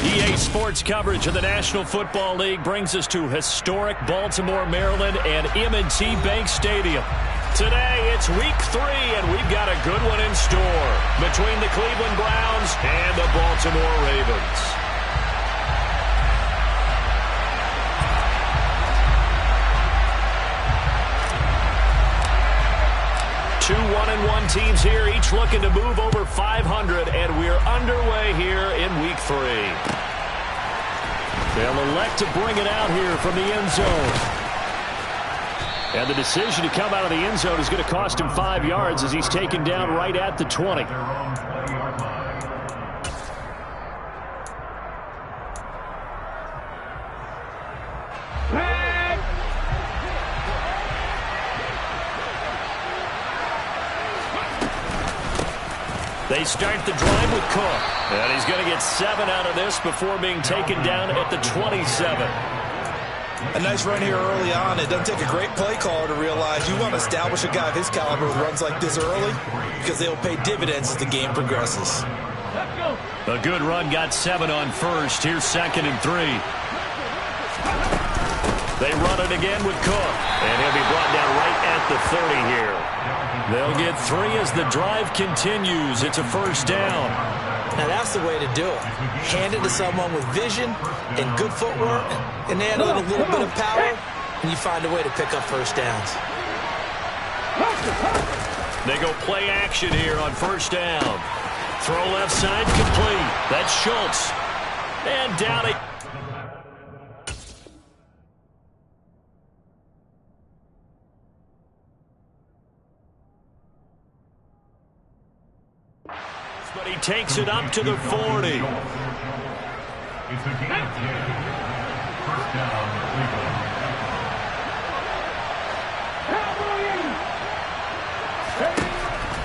EA Sports coverage of the National Football League brings us to historic Baltimore, Maryland, and M&T Bank Stadium. Today, it's Week 3, and we've got a good one in store between the Cleveland Browns and the Baltimore Ravens. Two 1-1 teams here, each looking to move over 500, and we're underway here in Week 3. They'll elect to bring it out here from the end zone. And the decision to come out of the end zone is going to cost him 5 yards as he's taken down right at the 20. They start the drive with Cook. And he's going to get 7 out of this before being taken down at the 27. A nice run here early on. It doesn't take a great play caller to realize you want to establish a guy of his caliber with runs like this early because they'll pay dividends as the game progresses. A good run got 7 on first. Here's 2nd and 3. They run it again with Cook. And he'll be brought down right at the 30 here. They'll get 3 as the drive continues. It's a first down. Now that's the way to do it. Hand it to someone with vision and good footwork, and add a little bit of power, and you find a way to pick up first downs. They go play action here on first down. Throw left side complete. That's Schultz. And down it. But he takes it up to the 40.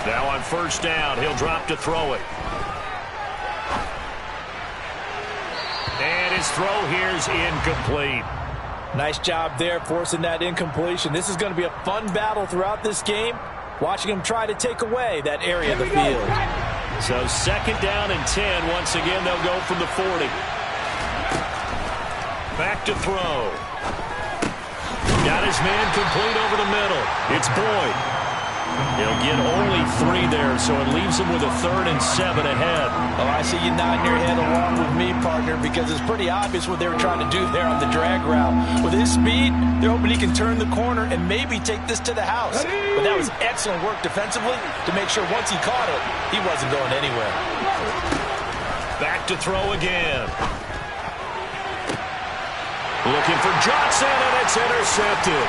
Now on first down, he'll drop to throw it. And his throw here's incomplete. Nice job there forcing that incompletion. This is going to be a fun battle throughout this game, watching him try to take away that area of the field. So 2nd down and 10. Once again, they'll go from the 40. Back to throw. Got his man complete over the middle. It's Boyd. He'll get only 3 there, so it leaves him with a 3rd and 7 ahead. Oh, I see you nodding your head along with me, partner, because it's pretty obvious what they were trying to do there on the drag route. With his speed, they're hoping he can turn the corner and maybe take this to the house. But that was excellent work defensively to make sure once he caught it, he wasn't going anywhere. Back to throw again. Looking for Johnson, and it's intercepted.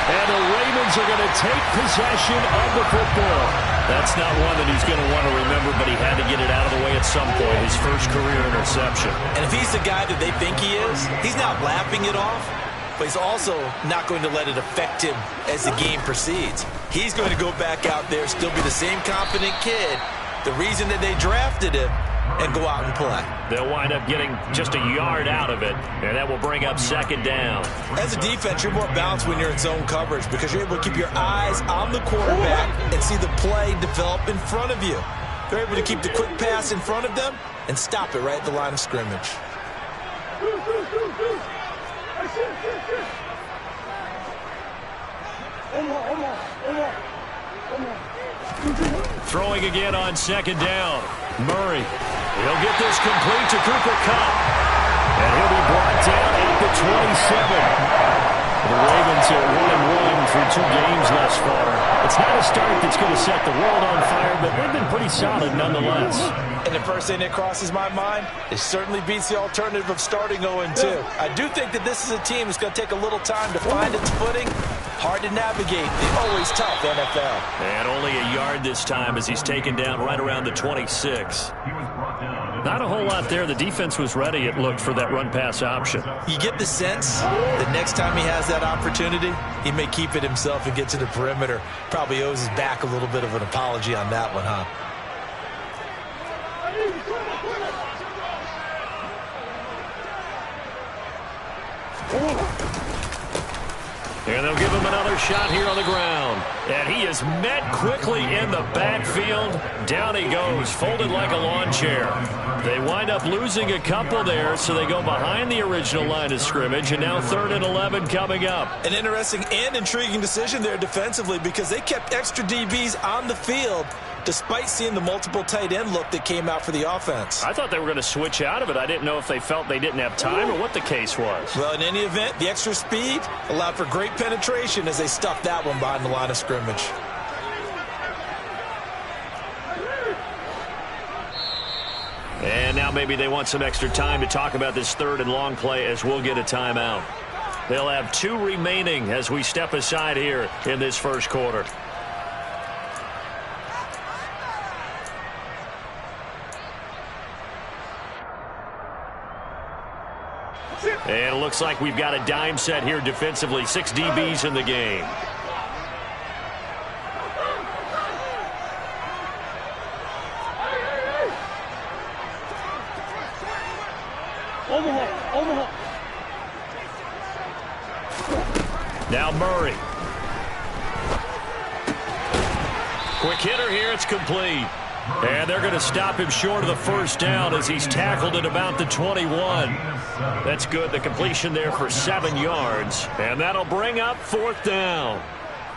And the Ravens are going to take possession of the football. That's not one that he's going to want to remember, but he had to get it out of the way at some point. His first career interception. And if he's the guy that they think he is, he's not laughing it off, but he's also not going to let it affect him as the game proceeds. He's going to go back out there, still be the same confident kid, the reason that they drafted him, and go out and play. They'll wind up getting just a yard out of it, and that will bring up 2nd down. As a defense, you're more balanced when you're in zone coverage because you're able to keep your eyes on the quarterback and see the play develop in front of you. They're able to keep the quick pass in front of them and stop it right at the line of scrimmage. Throwing again on 2nd down. Murray. He'll get this complete to Cooper Kupp. And he'll be brought down at the 27. The Ravens are 1-1 through 2 games thus far. It's not a start that's going to set the world on fire, but they've been pretty solid nonetheless. And the first thing that crosses my mind, it certainly beats the alternative of starting 0-2. I do think that this is a team that's going to take a little time to find its footing. Hard to navigate. The always tough NFL. And only a yard this time as he's taken down right around the 26. Not a whole lot there. The defense was ready, it looked, for that run-pass option. You get the sense that next time he has that opportunity, he may keep it himself and get to the perimeter. Probably owes his back a little bit of an apology on that one, huh? And they'll give him another shot here on the ground. And he is met quickly in the backfield. Down he goes, folded like a lawn chair. They wind up losing a couple there, so they go behind the original line of scrimmage, and now 3rd and 11 coming up. An interesting and intriguing decision there defensively because they kept extra DBs on the field despite seeing the multiple tight end look that came out for the offense. I thought they were going to switch out of it. I didn't know if they felt they didn't have time or what the case was. Well, in any event, the extra speed allowed for great penetration as they stuffed that one behind the line of scrimmage. And now maybe they want some extra time to talk about this 3rd and long play as we'll get a timeout. They'll have 2 remaining as we step aside here in this first quarter. And it looks like we've got a dime set here defensively. 6 DBs in the game. Now Murray. Quick hitter here. It's complete. And they're going to stop him short of the first down as he's tackled at about the 21. That's good. The completion there for 7 yards. And that'll bring up 4th down.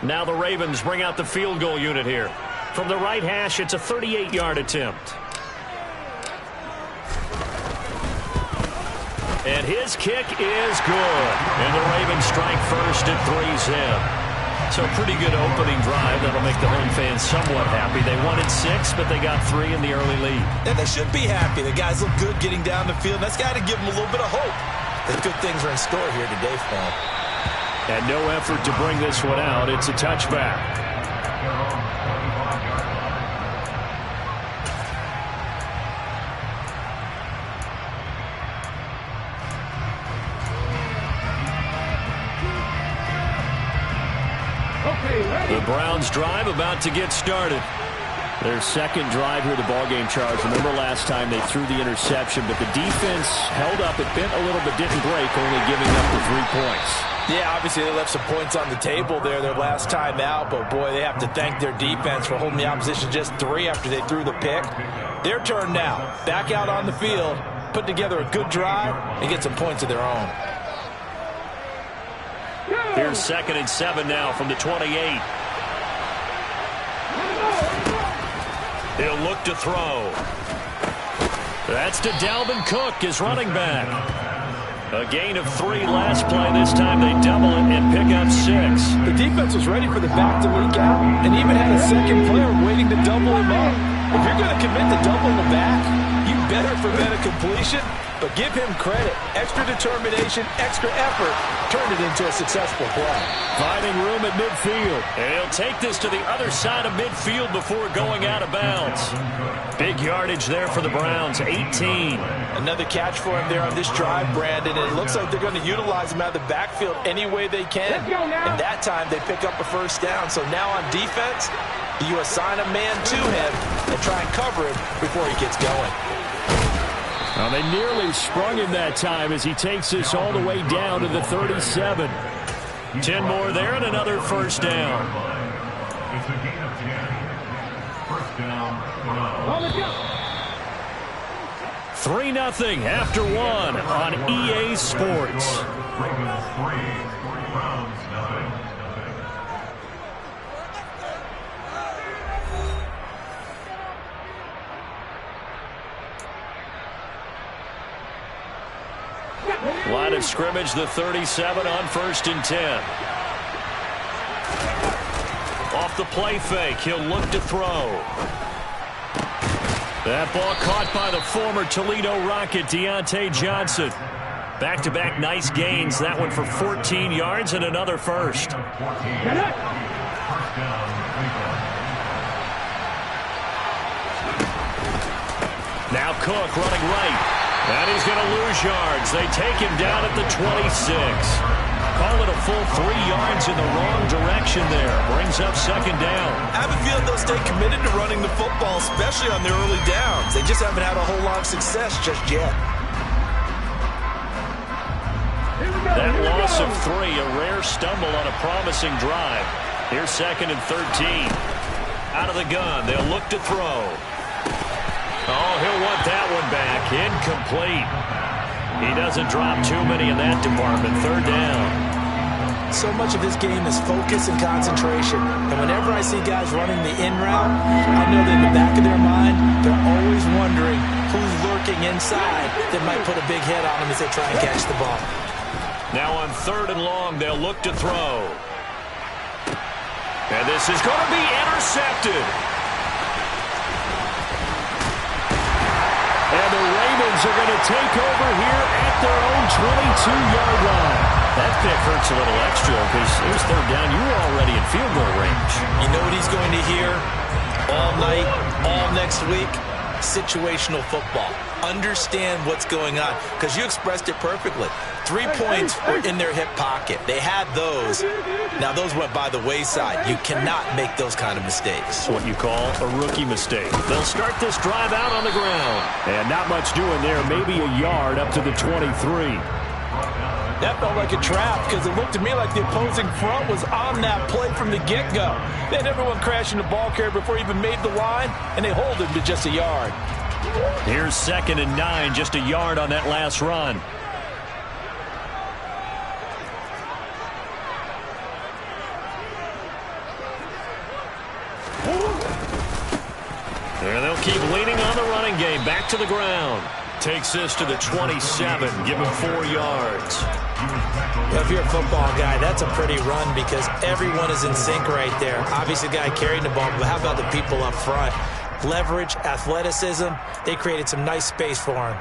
Now the Ravens bring out the field goal unit here. From the right hash, it's a 38-yard attempt. And his kick is good. And the Ravens strike first at 3-zip. So pretty good opening drive. That'll make the home fans somewhat happy. They wanted 6, but they got 3 in the early lead. And they should be happy. The guys look good getting down the field. That's got to give them a little bit of hope that good things are in store here today for them. And no effort to bring this one out. It's a touchback. The Browns drive about to get started. Their second drive here of the ballgame, Charles. Remember last time they threw the interception, but the defense held up. It bent a little but didn't break, only giving up the 3 points. Yeah, obviously they left some points on the table there their last time out, but boy, they have to thank their defense for holding the opposition just 3 after they threw the pick. Their turn now. Back out on the field, put together a good drive, and get some points of their own. Here's 2nd and 7 now from the 28. He'll look to throw. That's to Dalvin Cook, his running back. A gain of 3 last play. This time they double it and pick up 6. The defense was ready for the back to leak out and even had a second player waiting to double him up. If you're going to commit to doubling the back, you better prevent a completion. But give him credit. Extra determination, extra effort turned it into a successful play. Finding room at midfield. And he'll take this to the other side of midfield before going out of bounds. Big yardage there for the Browns, 18. Another catch for him there on this drive, Brandon. And it looks like they're going to utilize him out of the backfield any way they can. And that time they pick up a first down. So now on defense, you assign a man to him and try and cover him before he gets going. Well, they nearly sprung him that time as he takes this all the way down to the 37. 10 more there and another first down. It's a gain of 10. First down. 3-0 after 1 on EA Sports. Ravens 3, Browns 9. Line of scrimmage, the 37 on 1st and 10. Off the play fake, he'll look to throw. That ball caught by the former Toledo Rocket, Deontay Johnson. Back-to-back nice gains. That one for 14 yards and another first. Now Cook running right. And he's going to lose yards. They take him down at the 26. Call it a full 3 yards in the wrong direction there. Brings up 2nd down. I have a feeling they'll stay committed to running the football, especially on their early downs. They just haven't had a whole lot of success just yet. That loss of 3, a rare stumble on a promising drive. Here's 2nd and 13. Out of the gun. They'll look to throw. Oh, he'll want that one back. Incomplete. He doesn't drop too many in that department. 3rd down. So much of this game is focus and concentration. And whenever I see guys running the in route, I know that in the back of their mind, they're always wondering who's lurking inside that might put a big hit on them as they try and catch the ball. Now on 3rd and long, they'll look to throw. And this is going to be intercepted. And the Ravens are going to take over here at their own 22-yard line. That pick hurts a little extra because it was 3rd down. You were already in field goal range. You know what he's going to hear all night, all next week? Situational football. Understand what's going on because you expressed it perfectly. 3 points were in their hip pocket. They had those. Now, those went by the wayside. You cannot make those kind of mistakes. It's what you call a rookie mistake. They'll start this drive out on the ground. And not much doing there. Maybe a yard up to the 23. That felt like a trap because it looked to me like the opposing front was on that play from the get-go. They had everyone crashing the ball carrier before he even made the line, and they hold him to just a yard. Here's 2nd and 9, just a yard on that last run. And they'll keep leaning on the running game. Back to the ground. Takes this to the 27. Give him 4 yards. If you're a football guy, that's a pretty run because everyone is in sync right there. Obviously, the guy carrying the ball, but how about the people up front? Leverage, athleticism, they created some nice space for him.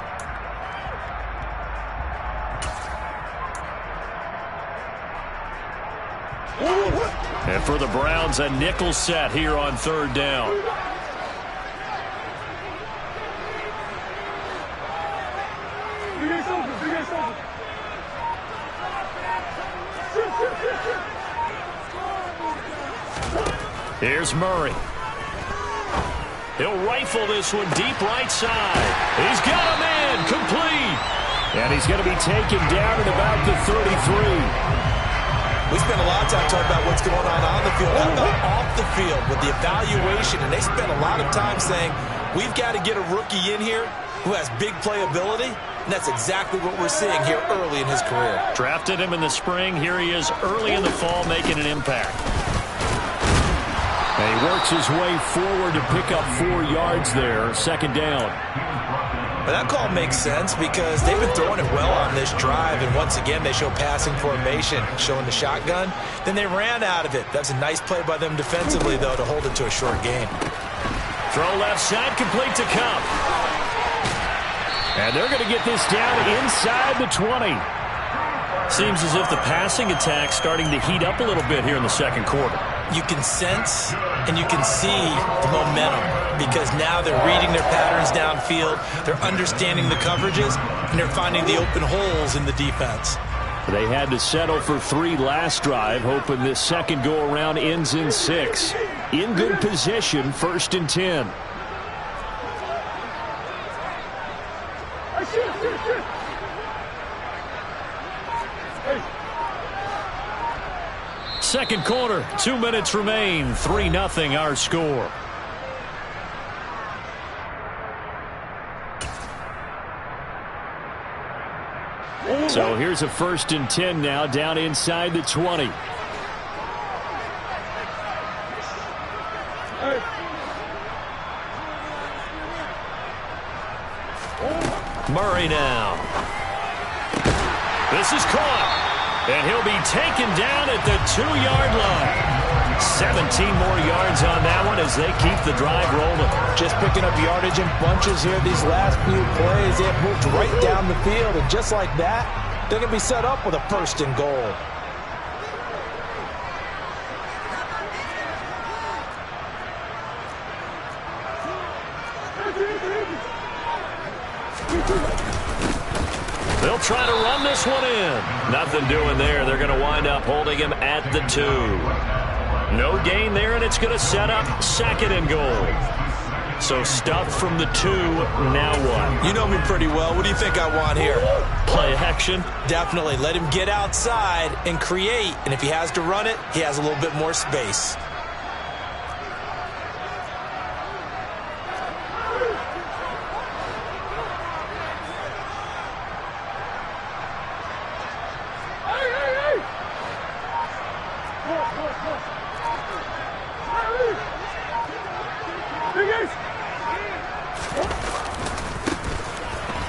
And for the Browns, a nickel set here on 3rd down. Here's Murray. He'll rifle this one deep right side. He's got him in. Complete. And he's going to be taken down at about the 33. We spent a lot of time talking about what's going on the field. How about off the field with the evaluation? And they spent a lot of time saying, we've got to get a rookie in here who has big playability. And that's exactly what we're seeing here early in his career. Drafted him in the spring. Here he is early in the fall making an impact. And he works his way forward to pick up 4 yards there. 2nd down. But that call makes sense because they've been throwing it well on this drive. And once again, they show passing formation, showing the shotgun. Then they ran out of it. That's a nice play by them defensively, though, to hold it to a short gain. Throw left side, complete to Kupp. And they're going to get this down inside the 20. Seems as if the passing attack's starting to heat up a little bit here in the 2nd quarter. You can sense and you can see the momentum because now they're reading their patterns downfield, they're understanding the coverages, and they're finding the open holes in the defense. They had to settle for 3 last drive, hoping this second go-around ends in 6. In good position, 1st and 10. Second quarter, 2 minutes remain. 3-0 our score. So here's a 1st and 10 now down inside the 20. Murray now. This is caught. And he'll be taken down at the 2-yard line. 17 more yards on that one as they keep the drive rolling. Just picking up yardage in bunches here these last few plays. They have moved right down the field, and just like that, they're going to be set up with a 1st and goal. They'll try to run this one in. Nothing doing there. They're going to wind up holding him at the 2. No gain there, and it's going to set up 2nd and goal. So stuffed from the 2, now what? You know me pretty well. What do you think I want here? Play action? Definitely. Let him get outside and create. And if he has to run it, he has a little bit more space.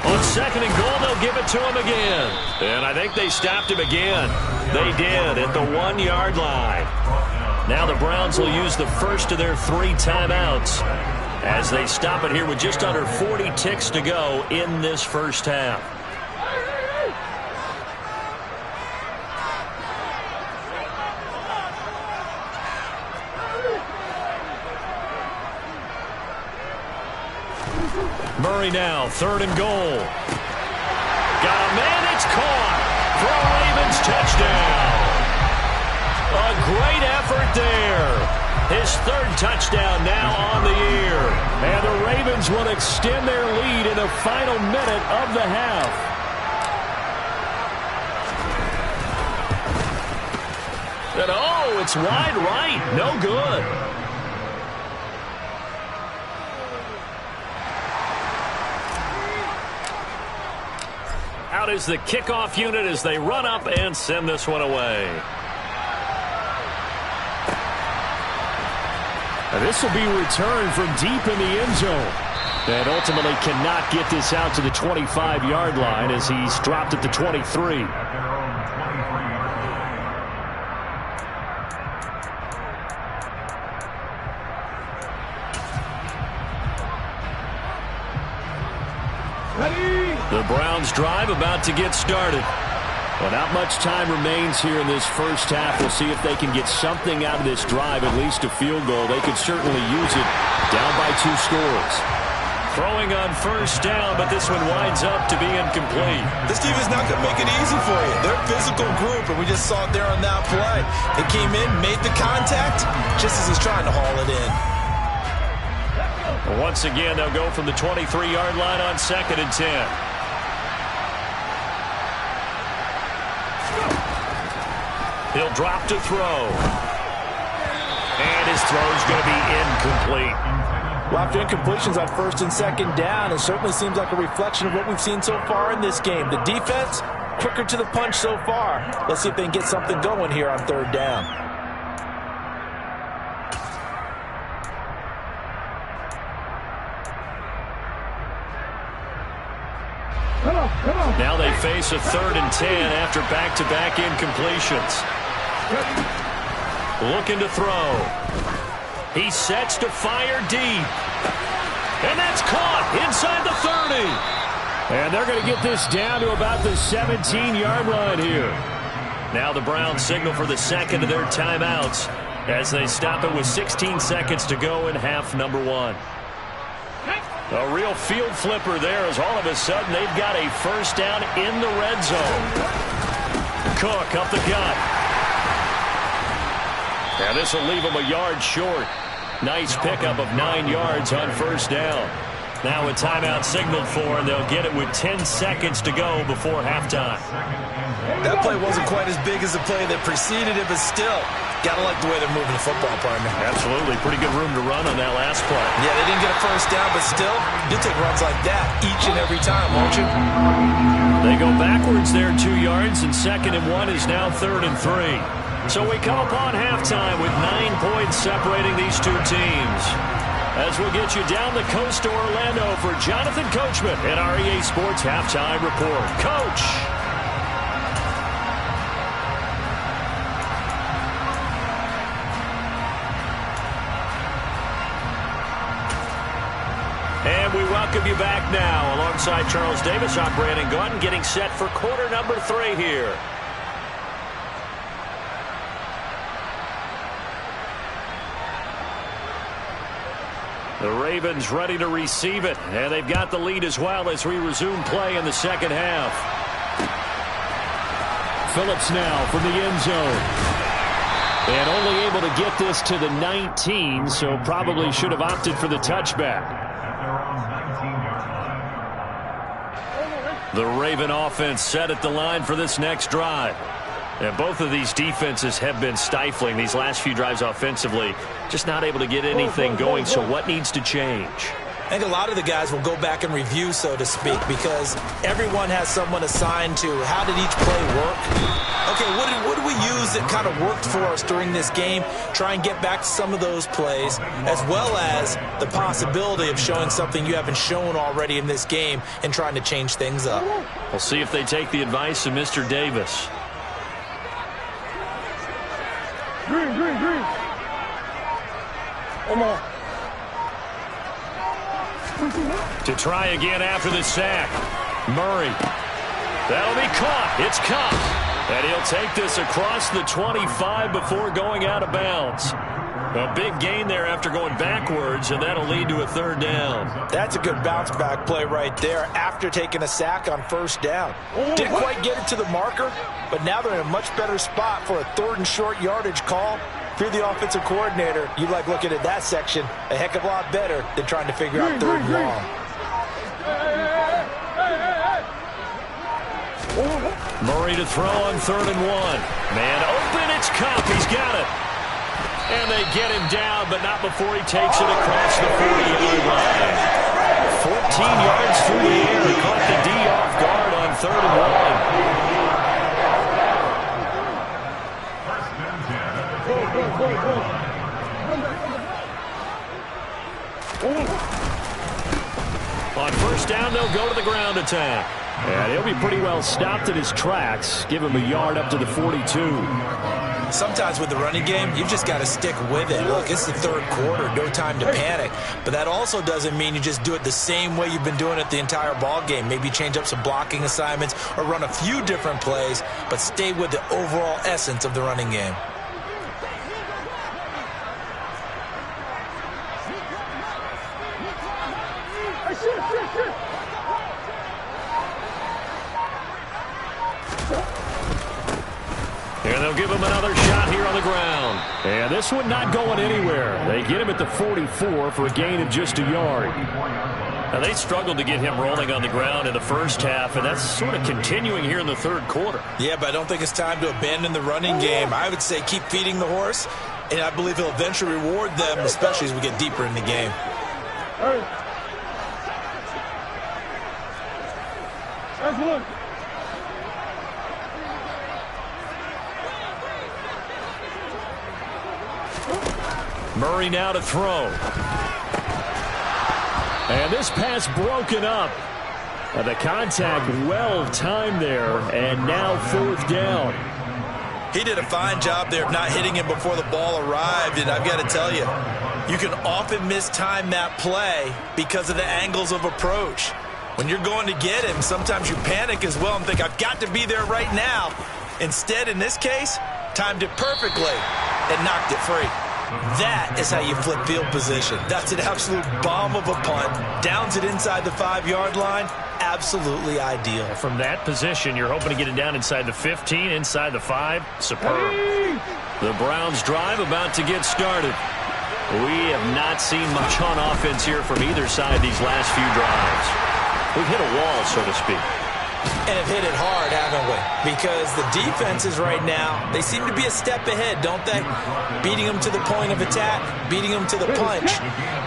On second and goal, they'll give it to him again. And I think they stopped him again. They did at the 1-yard line. Now the Browns will use the first of their 3 timeouts as they stop it here with just under 40 ticks to go in this first half. Murray now, 3rd and goal. Got a man, it's caught for a Ravens touchdown. A great effort there. His 3rd touchdown now on the year. And the Ravens will extend their lead in the final minute of the half. And oh, it's wide right. No good. Out is the kickoff unit as they run up and send this one away. And this will be returned from deep in the end zone. And ultimately cannot get this out to the 25-yard line as he's dropped at the 23. The Browns drive about to get started. Well, not much time remains here in this first half. We'll see if they can get something out of this drive, at least a field goal. They could certainly use it down by 2 scores. Throwing on first down, but this one winds up to be incomplete. This team is not going to make it easy for you. They're a physical group, and we just saw it there on that play. They came in, made the contact, just as he's trying to haul it in. Once again, they'll go from the 23-yard line on 2nd and 10. He'll drop to throw. And his throw's going to be incomplete. Well, after incompletions on 1st and 2nd down, it certainly seems like a reflection of what we've seen so far in this game. The defense, quicker to the punch so far. Let's see if they can get something going here on 3rd down. Now they face a 3rd and 10 after back-to-back incompletions. Looking to throw. He sets to fire deep. And that's caught inside the 30. And they're going to get this down to about the 17-yard line here. Now the Browns signal for the 2nd of their timeouts as they stop it with 16 seconds to go in half number 1. A real field flipper there as all of a sudden they've got a first down in the red zone. Cook up the gut. And this will leave him a yard short. Nice pickup of 9 yards on first down. Now a timeout signaled for, and they'll get it with 10 seconds to go before halftime. That play wasn't quite as big as the play that preceded it, but still, got to like the way they're moving the football, partner. Absolutely. Pretty good room to run on that last play. Yeah, they didn't get a first down, but still, you take runs like that each and every time, won't you? They go backwards there 2 yards, and 2nd and 1 is now 3rd and 3. So we come upon halftime with 9 points separating these two teams. As we'll get you down the coast to Orlando for Jonathan Coachman at our EA Sports Halftime Report. Coach. And we welcome you back now alongside Charles Davis. I'm Brandon Gaudin getting set for quarter number 3 here. The Ravens ready to receive it, and they've got the lead as well as we resume play in the second half. Phillips now from the end zone. And only able to get this to the 19, so probably should have opted for the touchback. The Raven offense set at the line for this next drive. And both of these defenses have been stifling these last few drives offensively. Just not able to get anything going, so what needs to change? I think a lot of the guys will go back and review, so to speak, because everyone has someone assigned to how did each play work. Okay, what did we use that kind of worked for us during this game? Try and get back to some of those plays, as well as the possibility of showing something you haven't shown already in this game and trying to change things up. We'll see if they take the advice of Mr. Davis. Green. Come on. To try again after the sack. Murray. That'll be caught. It's Kupp. And he'll take this across the 25 before going out of bounds. A big gain there after going backwards, and that'll lead to a third down. That's a good bounce-back play right there after taking a sack on first down. Didn't quite get it to the marker, but now they're in a much better spot for a third and short yardage call. If you're the offensive coordinator, you like looking at that section a heck of a lot better than trying to figure out third and long. Murray to throw on 3rd and 1. Man open, it's Kupp. He's got it. And they get him down, but not before he takes it across the 40-yard line. 14 yards through the air. Caught the D off guard on 3rd and 1. On first down, they'll go to the ground attack. And he'll be pretty well stopped in his tracks. Give him a yard up to the 42. Sometimes with the running game, you've just got to stick with it. Look, it's the third quarter, no time to panic. But that also doesn't mean you just do it the same way you've been doing it the entire ball game. Maybe change up some blocking assignments or run a few different plays, but stay with the overall essence of the running game. And they'll give him another shot here on the ground. And this one not going anywhere. They get him at the 44 for a gain of just a yard. Now, they struggled to get him rolling on the ground in the first half, and that's sort of continuing here in the third quarter. Yeah, but I don't think it's time to abandon the running game. I would say keep feeding the horse, and I believe he'll eventually reward them, especially as we get deeper in the game. Excellent. Murray now to throw. And this pass broken up. The contact well timed there, and now 4th down. He did a fine job there of not hitting him before the ball arrived, and I've got to tell you, you can often mistime that play because of the angles of approach. When you're going to get him, sometimes you panic as well and think, I've got to be there right now. Instead, in this case, timed it perfectly and knocked it free. That is how you flip field position. That's an absolute bomb of a punt. Downs it inside the 5-yard line. Absolutely ideal. From that position, you're hoping to get it down inside the 15, inside the 5. Superb. The Browns drive about to get started. We have not seen much on offense here from either side these last few drives. We've hit a wall, so to speak. And have hit it hard, haven't we? Because the defenses right now, they seem to be a step ahead, don't they? Beating them to the point of attack, beating them to the punch.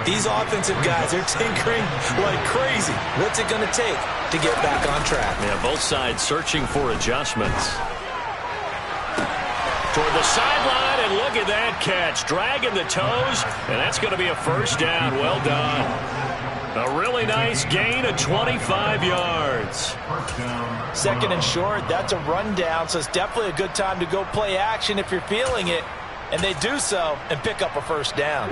These offensive guys, they're tinkering like crazy. What's it going to take to get back on track? Yeah, both sides searching for adjustments. Toward the sideline, and look at that catch. Dragging the toes, and that's going to be a first down. Well done. A really nice gain of 25 yards. Second and short, that's a rundown, so it's definitely a good time to go play action if you're feeling it. And they do so and pick up a first down.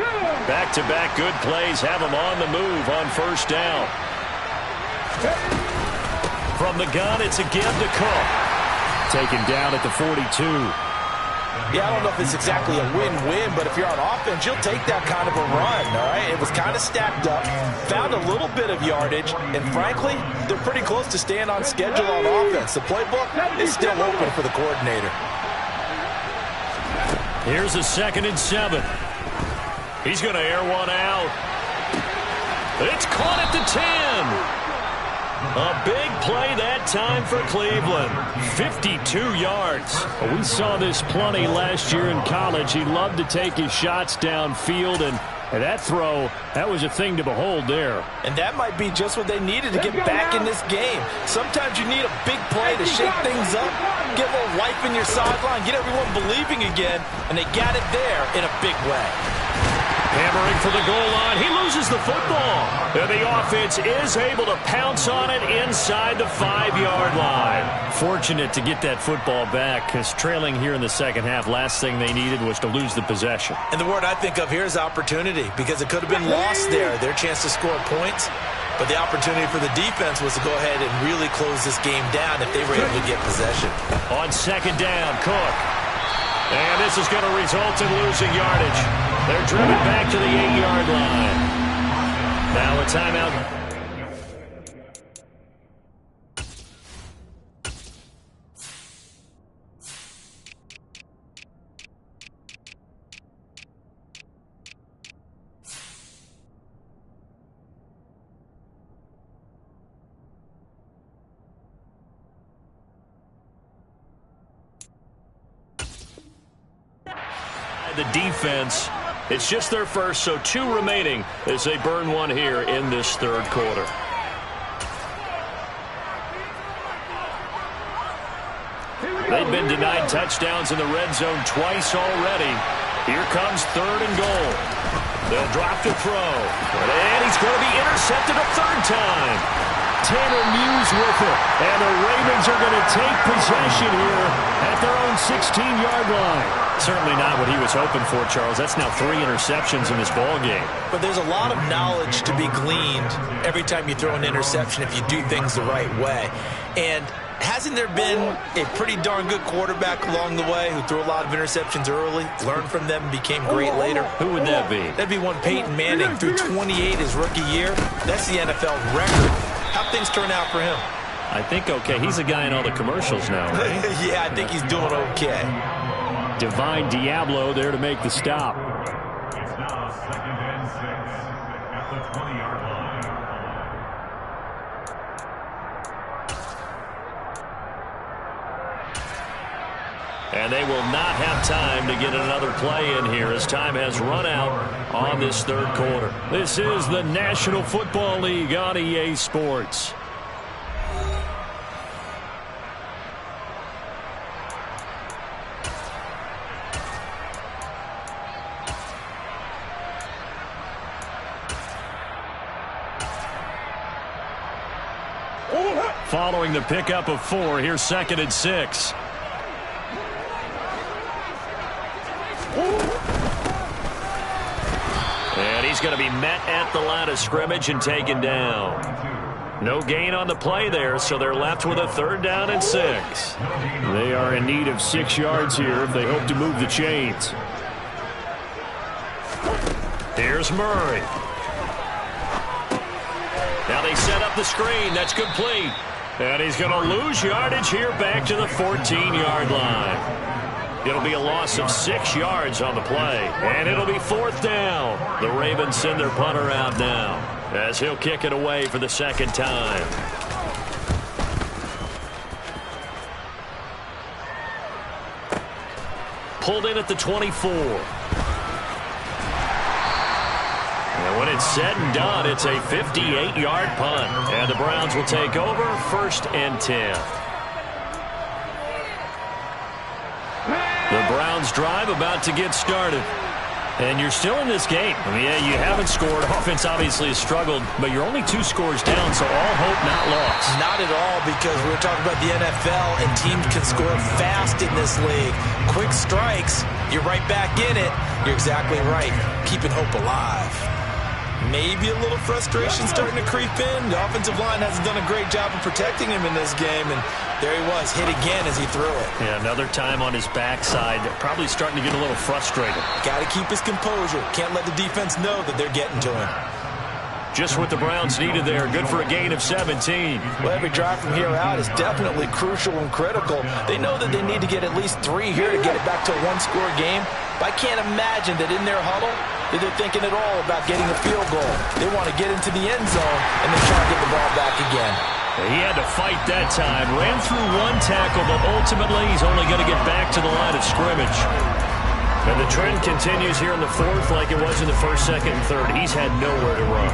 Back-to-back good plays have them on the move on first down. From the gun, it's again to Kupp. Taken down at the 42. Yeah, I don't know if it's exactly a win-win, but if you're on offense, you'll take that kind of a run, all right? It was kind of stacked up, found a little bit of yardage, and frankly, they're pretty close to staying on schedule on offense. The playbook is still open for the coordinator. Here's a 2nd and 7. He's going to air one out. It's caught at the 10. A big play that time for Cleveland. 52 yards. We saw this plenty last year in college. He loved to take his shots downfield, and that throw, that was a thing to behold there. And that might be just what they needed to get back in this game. Sometimes you need a big play to shake things up, get a little life in your sideline, get everyone believing again, and they got it there in a big way. Hammering for the goal line. He loses the football. And the offense is able to pounce on it inside the 5-yard line. Fortunate to get that football back, because trailing here in the second half, last thing they needed was to lose the possession. And the word I think of here is opportunity, because it could have been lost there, their chance to score points. But the opportunity for the defense was to go ahead and really close this game down if they were able to get possession. On 2nd down, Cook. And this is going to result in losing yardage. They're driven back to the 8-yard line. Now a timeout. The defense, it's just their first, so 2 remaining as they burn one here in this 3rd quarter. They've been denied touchdowns in the red zone twice already. Here comes 3rd and goal. They'll drop to throw. And he's going to be intercepted a 3rd time. Tanner Muse with it. And the Ravens are going to take possession here at their own 16-yard line. Certainly not what he was hoping for, Charles. That's now 3 interceptions in this ball game. But there's a lot of knowledge to be gleaned every time you throw an interception if you do things the right way. And hasn't there been a pretty darn good quarterback along the way who threw a lot of interceptions early, learned from them, became great later? Who would that be? That'd be one Peyton Manning, threw 28 his rookie year. That's the NFL record. How'd things turn out for him? I think okay. He's a guy in all the commercials now, right? Yeah, I think he's doing okay. Divine Diablo there to make the stop. It's now 2nd and 6 at the 20-yard line. And they will not have time to get another play in here as time has run out on this 3rd quarter. This is the National Football League on EA Sports. Following the pickup of 4, here's 2nd and 6. And he's going to be met at the line of scrimmage and taken down. No gain on the play there, so they're left with a 3rd down and 6. They are in need of 6 yards here if they hope to move the chains. Here's Murray. Now they set up the screen. That's complete. And he's going to lose yardage here back to the 14-yard line. It'll be a loss of 6 yards on the play. And it'll be 4th down. The Ravens send their punter out now as he'll kick it away for the 2nd time. Pulled in at the 24. And when it's said and done, it's a 58-yard punt. And the Browns will take over 1st and 10. The Browns drive about to get started. And you're still in this game. I mean, yeah, you haven't scored. Offense obviously has struggled, but you're only 2 scores down, so all hope not lost. Not at all, because we're talking about the NFL, and teams can score fast in this league. Quick strikes, you're right back in it. You're exactly right. Keeping hope alive. Maybe a little frustration starting to creep in. The offensive line hasn't done a great job of protecting him in this game, and there he was, hit again as he threw it. Yeah, another time on his backside, probably starting to get a little frustrated. Got to keep his composure. Can't let the defense know that they're getting to him. Just what the Browns needed there. Good for a gain of 17. Well, every drive from here out is definitely crucial and critical. They know that they need to get at least 3 here to get it back to a one-score game. But I can't imagine that in their huddle that they're thinking at all about getting a field goal. They want to get into the end zone and then try to get the ball back again. He had to fight that time. Ran through 1 tackle, but ultimately he's only going to get back to the line of scrimmage. And the trend continues here in the 4th like it was in the 1st, 2nd, and 3rd. He's had nowhere to run.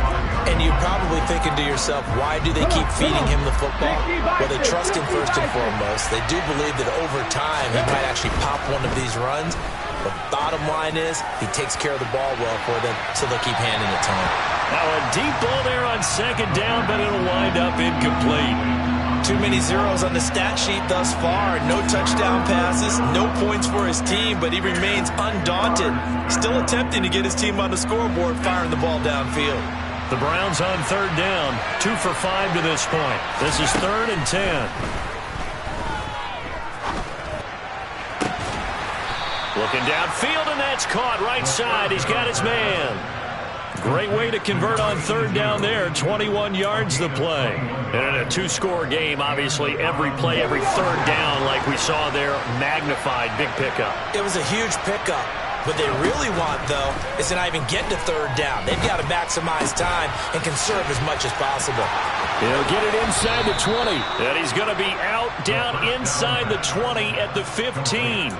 And you're probably thinking to yourself, why do they keep feeding him the football? Well, they trust him first and foremost. They do believe that over time he might actually pop one of these runs. But bottom line is, he takes care of the ball well for them, so they'll keep handing it to him. Now a deep ball there on 2nd down, but it'll wind up incomplete. Too many zeros on the stat sheet thus far. No touchdown passes, no points for his team, but he remains undaunted. Still attempting to get his team on the scoreboard, firing the ball downfield. The Browns on 3rd down, 2 for 5 to this point. This is 3rd and 10. Looking downfield, and that's caught right side. He's got his man. Great way to convert on 3rd down there. 21 yards the play. And in a 2-score game, obviously every play, every 3rd down, like we saw there, magnified. Big pickup. It was a huge pickup. What they really want, though, is to not even get to 3rd down. They've got to maximize time and conserve as much as possible. He'll get it inside the 20. And he's going to be out down inside the 20 at the 15.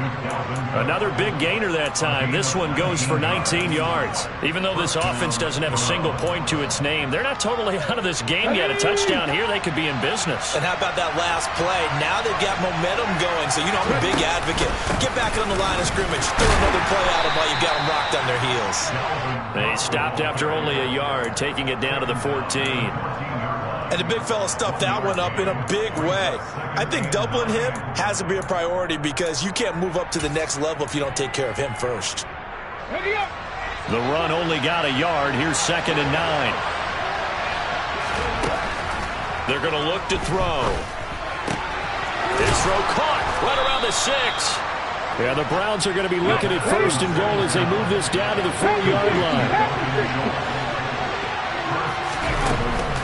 Another big gainer that time. This one goes for 19 yards. Even though this offense doesn't have a single point to its name, they're not totally out of this game yet. A touchdown here, they could be in business. And how about that last play? Now they've got momentum going, so you know I'm a big advocate. Get back on the line of scrimmage. Throw another play out of while you've got them rocked on their heels. They stopped after only a yard, taking it down to the 14. And the big fella stuffed that one up in a big way. I think doubling him has to be a priority because you can't move up to the next level if you don't take care of him first. The run only got a yard. Here's 2nd and 9. They're going to look to throw. His throw caught right around the 6. Yeah, the Browns are going to be looking at 1st and goal as they move this down to the 4-yard line.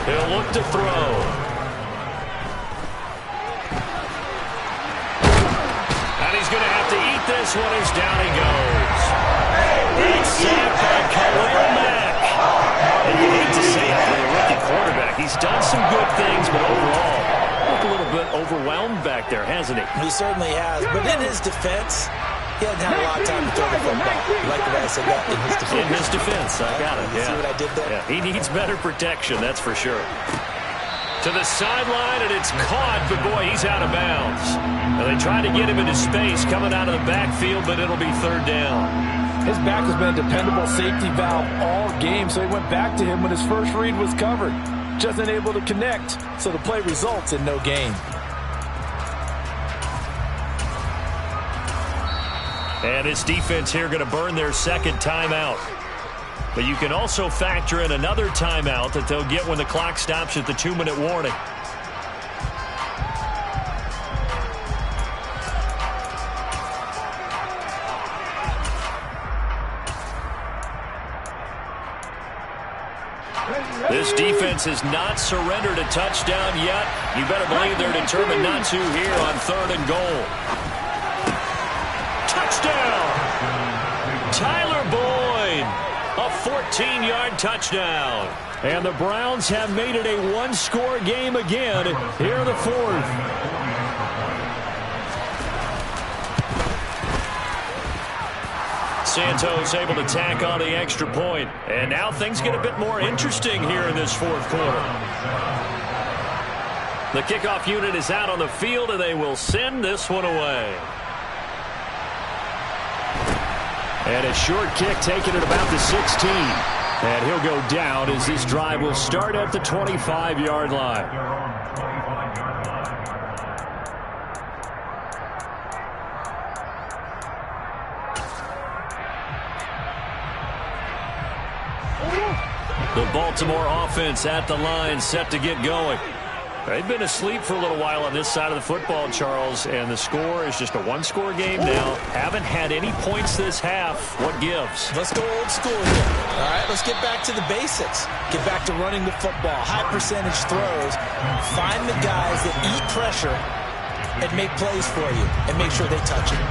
He'll look to throw. And he's going to have to eat this one as down he goes. It's sacked by Khalil Mack. And you hate to say it for the rookie quarterback. He's done some good things, but overall, looked a little bit overwhelmed back there, hasn't he? He certainly has. But in his defense, he hasn't had a lot of time to throw the football. You like the way I said that? In his defense. In his defense, I got it. You see what I did there? Yeah, he needs better protection, that's for sure. To the sideline, and it's caught, but boy, he's out of bounds. Now they try to get him into space coming out of the backfield, but it'll be 3rd down. His back has been a dependable safety valve all game, so he went back to him when his first read was covered. Just unable to connect, so the play results in no gain. And this defense here going to burn their 2nd timeout. But you can also factor in another timeout that they'll get when the clock stops at the 2-minute warning. This defense has not surrendered a touchdown yet. You better believe they're determined not to here on 3rd and goal. Touchdown! Tyler Boyd, a 14-yard touchdown. And the Browns have made it a 1-score game again here in the 4th. Santos able to tack on the extra point. And now things get a bit more interesting here in this 4th quarter. The kickoff unit is out on the field, and they will send this one away. And a short kick taken at about the 16. And he'll go down as this drive will start at the 25-yard line. The Baltimore offense at the line, set to get going. They've been asleep for a little while on this side of the football, Charles, and the score is just a one-score game now. Haven't had any points this half. What gives? Let's go old school here. All right, let's get back to the basics. Get back to running the football, high percentage throws. Find the guys that eat pressure and make plays for you, and make sure they touch it.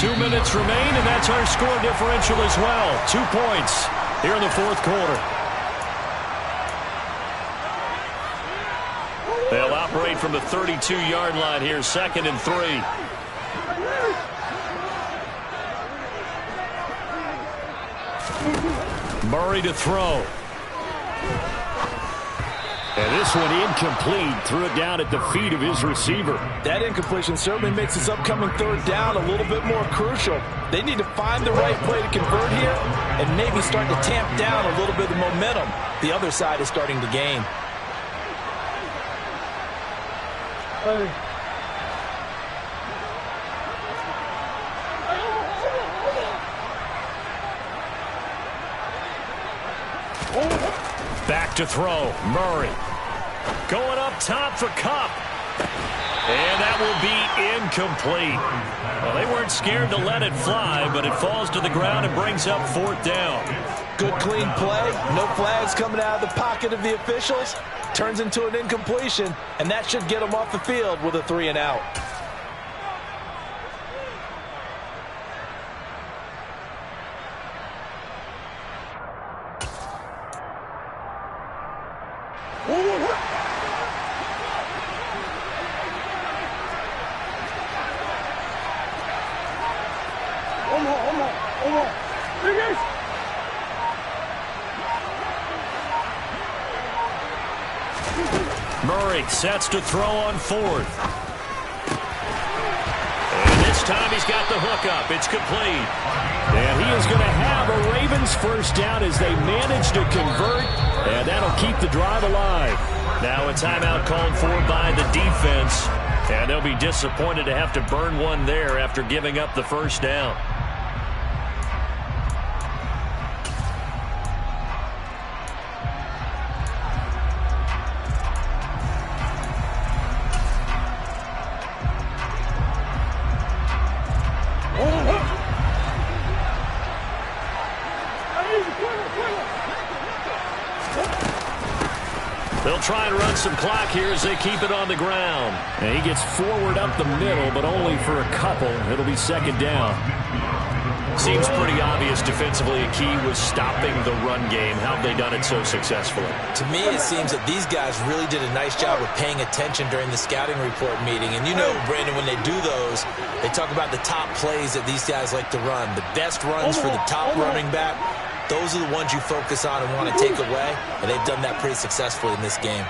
2 minutes remain, and that's our score differential as well. 2 points here in the fourth quarter. They'll operate from the 32-yard line here, 2nd and 3. Murray to throw. And this one incomplete. Threw it down at the feet of his receiver. That incompletion certainly makes this upcoming third down a little bit more crucial. They need to find the right play to convert here and maybe start to tamp down a little bit of momentum the other side is starting to gain. Back to throw. Murray. Going up top for Kupp. And that will be incomplete. Well, they weren't scared to let it fly, but it falls to the ground and brings up 4th down. Good clean play. No flags coming out of the pocket of the officials. Turns into an incompletion, and that should get them off the field with a 3 and out. Murray sets to throw on 4th. And this time he's got the hookup. It's complete. And he is going to have a Ravens first down as they manage to convert. And that'll keep the drive alive. Now a timeout called for by the defense. And they'll be disappointed to have to burn one there after giving up the first down. They'll try and run some clock here as they keep it on the ground. And he gets forward up the middle, but only for a couple. It'll be 2nd down. Seems pretty obvious defensively a key was stopping the run game. How have they done it so successfully? To me, it seems that these guys really did a nice job of paying attention during the scouting report meeting. And you know, Brandon, when they do those, they talk about the top plays that these guys like to run. The best runs for the top running back. Those are the ones you focus on and want to take away, and they've done that pretty successfully in this game.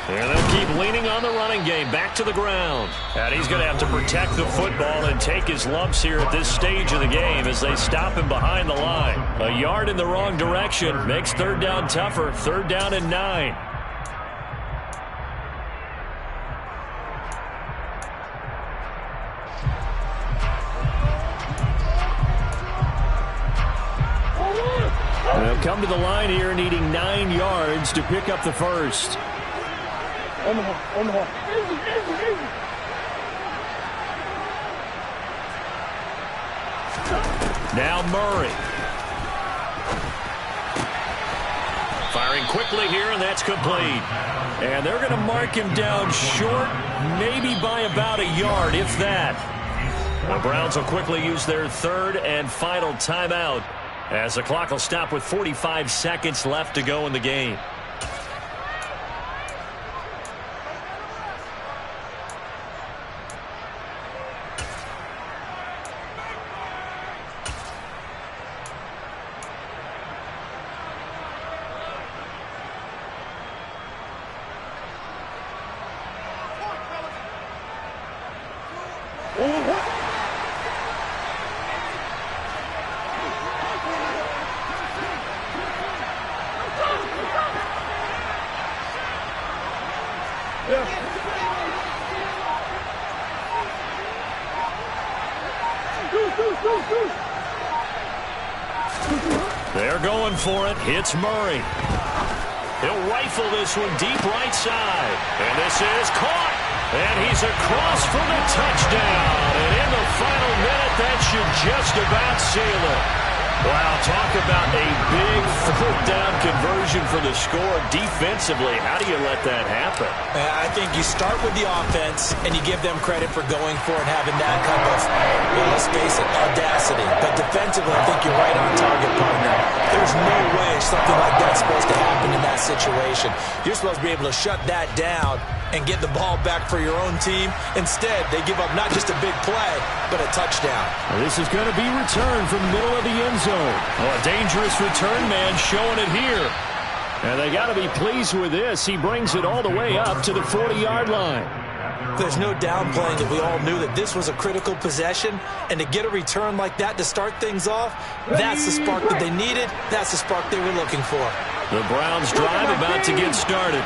And they'll keep leaning on the running game. Back to the ground. And he's going to have to protect the football and take his lumps here at this stage of the game as they stop him behind the line. A yard in the wrong direction makes 3rd down tougher. 3rd down and 9. They'll come to the line here needing 9 yards to pick up the first. Now Murray. Firing quickly here, and that's complete. And they're going to mark him down short, maybe by about a yard, if that. The Browns will quickly use their 3rd and final timeout, as the clock will stop with 45 seconds left to go in the game. They're going for it. Hits Murray. He'll rifle this one deep right side. And this is caught. And he's across for the touchdown. And in the final minute, that should just about seal it. Wow, talk about a big fourth down conversion for the score defensively. How do you let that happen? I think you start with the offense, and you give them credit for going for it, having that kind of, well, let's face it, audacity. But defensively, I think you're right on target, partner. There's no way something like that's supposed to happen in that situation. You're supposed to be able to shut that down and get the ball back for your own team. Instead, they give up not just a big play, but a touchdown. This is going to be returned from the middle of the end zone. Oh, a dangerous return man showing it here. And they got to be pleased with this. He brings it all the way up to the 40-yard line. There's no downplaying that we all knew that this was a critical possession, and to get a return like that to start things off, that's the spark that they needed. That's the spark they were looking for. The Browns drive about to get started.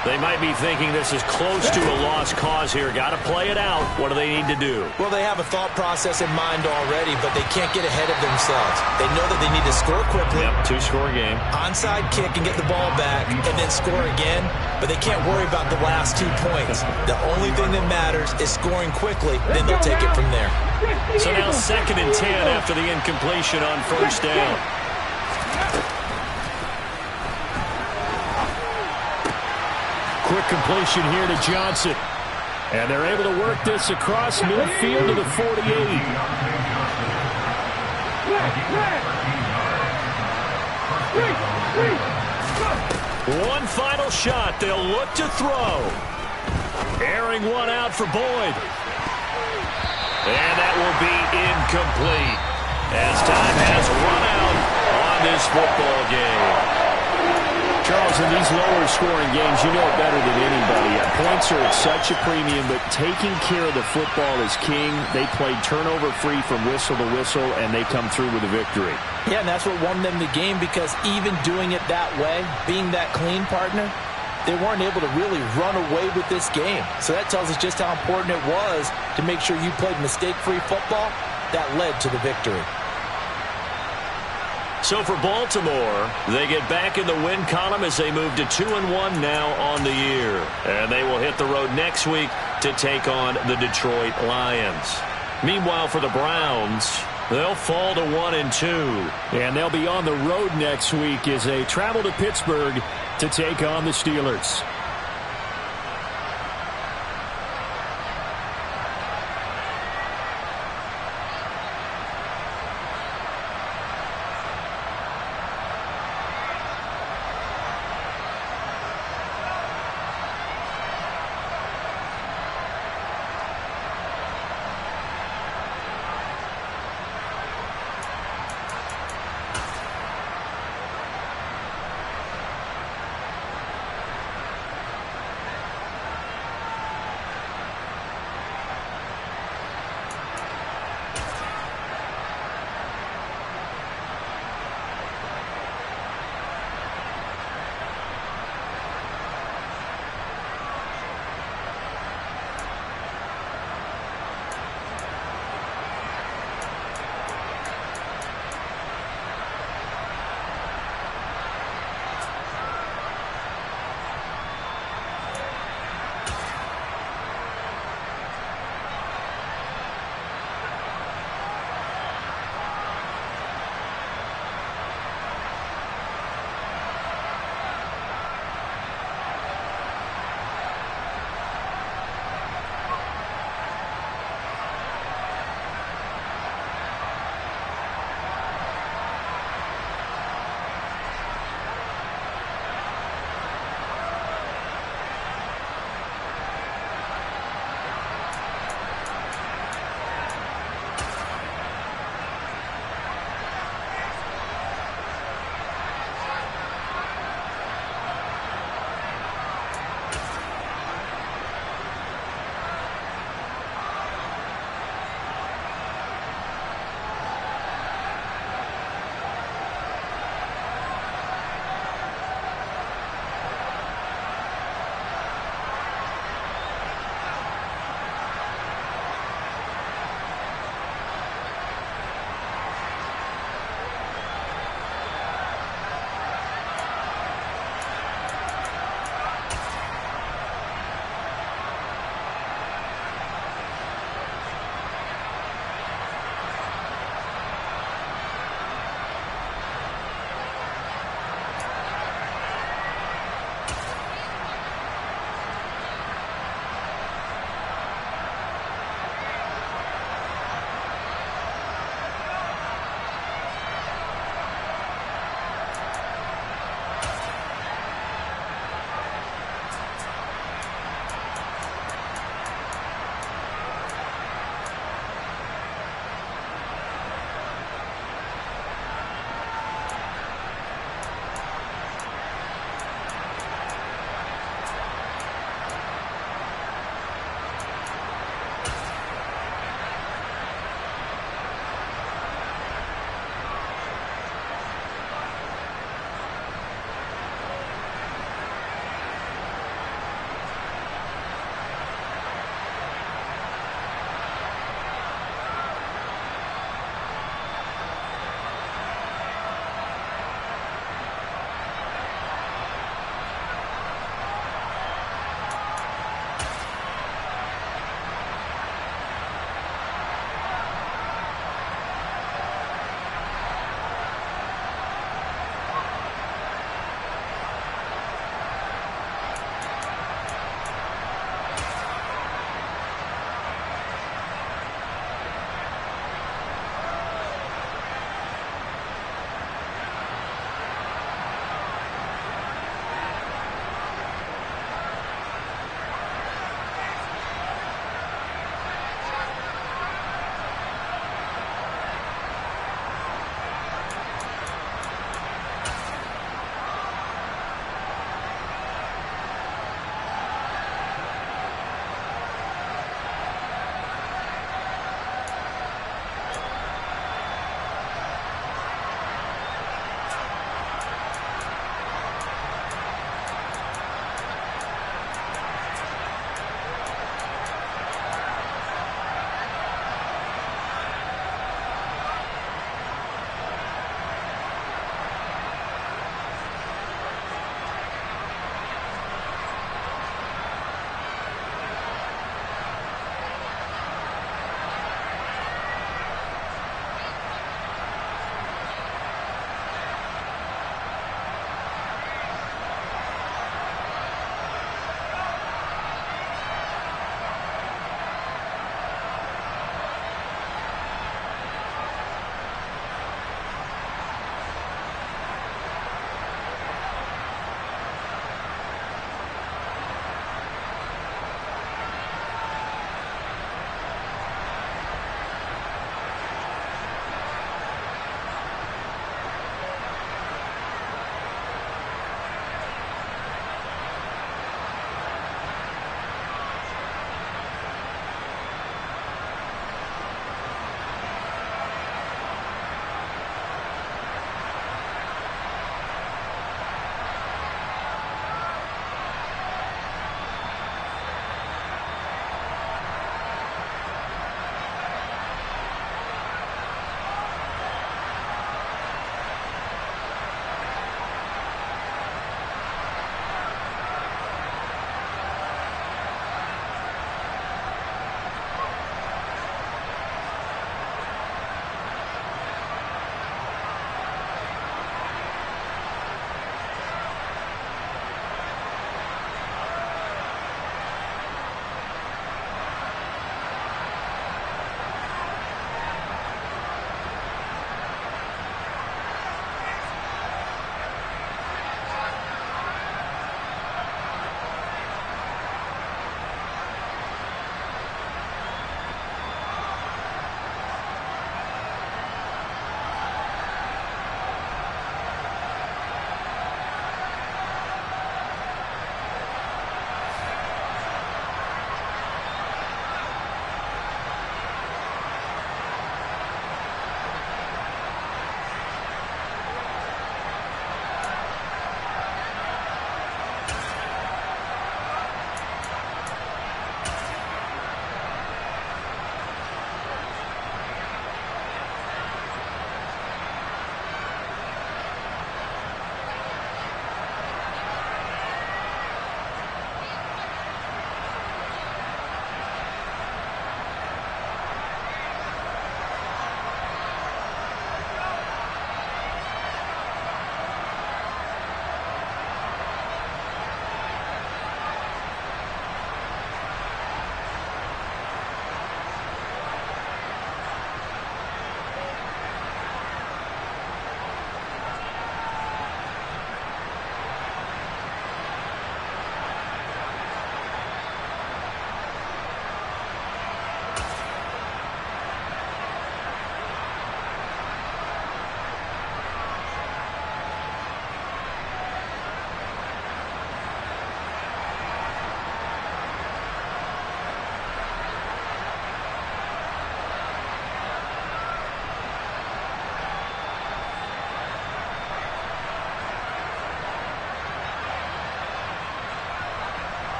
They might be thinking this is close to a lost cause here. Got to play it out. What do they need to do? Well, they have a thought process in mind already, but they can't get ahead of themselves. They know that they need to score quickly. Yep, two-score game. Onside kick and get the ball back and then score again, but they can't worry about the last 2 points. The only thing that matters is scoring quickly, then they'll take it from there. So now 2nd and 10 after the incompletion on first down. Quick completion here to Johnson. And they're able to work this across midfield to the 48. One final shot. They'll look to throw. Airing one out for Boyd. And that will be incomplete as time has run out on this football game. Charles, in these lower-scoring games, you know it better than anybody. Points are at such a premium, but taking care of the football is king. They played turnover-free from whistle to whistle, and they come through with a victory. Yeah, and that's what won them the game, because even doing it that way, being that clean, partner, they weren't able to really run away with this game. So that tells us just how important it was to make sure you played mistake-free football. That led to the victory. So for Baltimore, they get back in the win column as they move to 2-1 now on the year. And they will hit the road next week to take on the Detroit Lions. Meanwhile, for the Browns, they'll fall to 1-2. And they'll be on the road next week as they travel to Pittsburgh to take on the Steelers.